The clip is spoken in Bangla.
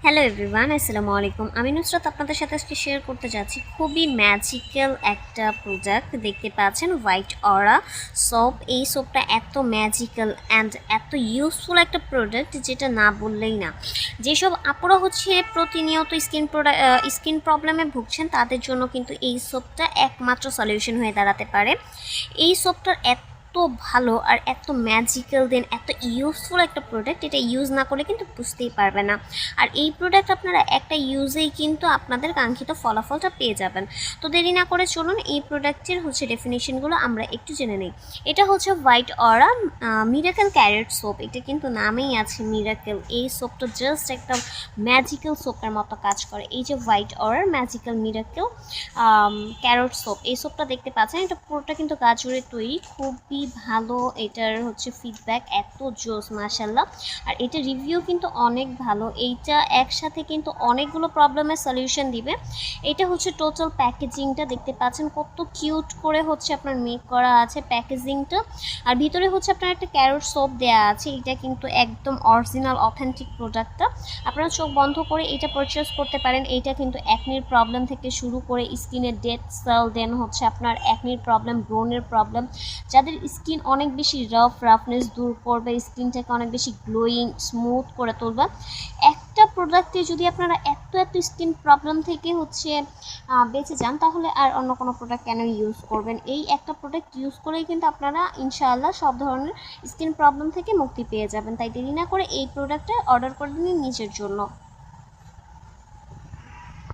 হ্যালো এভরিওয়ান, আসসালামু আলাইকুম। আমি নুসরাত আপনাদের সাথে আজকে শেয়ার করতে যাচ্ছি খুবই ম্যাজিক্যাল একটা প্রোডাক্ট। দেখতে পাচ্ছেন হোয়াইট অরা সোপ। এই সোপটা এত ম্যাজিক্যাল অ্যান্ড এত ইউজফুল একটা প্রোডাক্ট যেটা না বললেই না। যেসব আপুরা হচ্ছে প্রতিনিয়ত স্কিন প্রবলেমে ভুগছেন তাদের জন্য কিন্তু এই সোপটা একমাত্র সলিউশন হয়ে দাঁড়াতে পারে। এই সোপটার এত ভালো আর এত ম্যাজিক্যাল দেন এত ইউজফুল একটা প্রোডাক্ট, এটা ইউজ না করলে কিন্তু বুঝতেই পারবে না। আর এই প্রোডাক্ট আপনারা একটা ইউজেই কিন্তু আপনাদের কাঙ্ক্ষিত ফলাফলটা পেয়ে যাবেন। তো দেরি না করে চলুন এই প্রোডাক্টের ডেফিনেশনগুলো আমরা একটু জেনে নিই। এটা হচ্ছে হোয়াইট অরা মিরাকেল ক্যারেট সোপ। এটা কিন্তু নামেই আছে মিরাকেল। এই সোপটা জাস্ট একটা ম্যাজিক্যাল সোপের মতো কাজ করে। এই যে white aura magical miracle carrot soap, এই সোপটা দেখতে পাচ্ছেন এটা পুরোটা কিন্তু গাজরের তৈরি। খুবই ভালো এটার ফিডব্যাক, এত জোস মাশাল্লাহ। আর এটা রিভিউ কিন্তু অনেক ভালো। এইটা একসাথে কিন্তু অনেকগুলো প্রবলেমের সলিউশন দিবে। এটা টোটাল প্যাকেজিংটা দেখতে পাচ্ছেন কত কিউট করে আপনার মেক করা আছে প্যাকেজিংটা। আর ভিতরে আপনার একটা ক্যারট সোপ দেওয়া আছে। এটা কিন্তু একদম অরিজিনাল অথেন্টিক প্রোডাক্টটা। আপনারা চোখ বন্ধ করে এটা পারচেস করতে পারেন। এইটা কিন্তু অ্যাকনির প্রবলেম থেকে শুরু করে স্কিনের ডেড সেল, দেন আপনার অ্যাকনির প্রবলেম, ব্রনের প্রবলেম, যাদের স্কিন অনেক বেশি রাফনেস দূর করবে, স্কিনটাকে অনেক বেশি গ্লোয়িং স্মুথ করে তুলবে। একটা প্রোডাক্টে যদি আপনারা এত স্কিন প্রবলেম থেকে বেঁচে যান, তাহলে আর অন্য কোনো প্রোডাক্ট কেন ইউজ করবেন? এই একটা প্রোডাক্ট ইউজ করেই কিন্তু আপনারা ইনশাআল্লাহ সব ধরনের স্কিন প্রবলেম থেকে মুক্তি পেয়ে যাবেন। তাই দেরি না করে এই প্রোডাক্টটা অর্ডার করে নিন নিজের জন্য।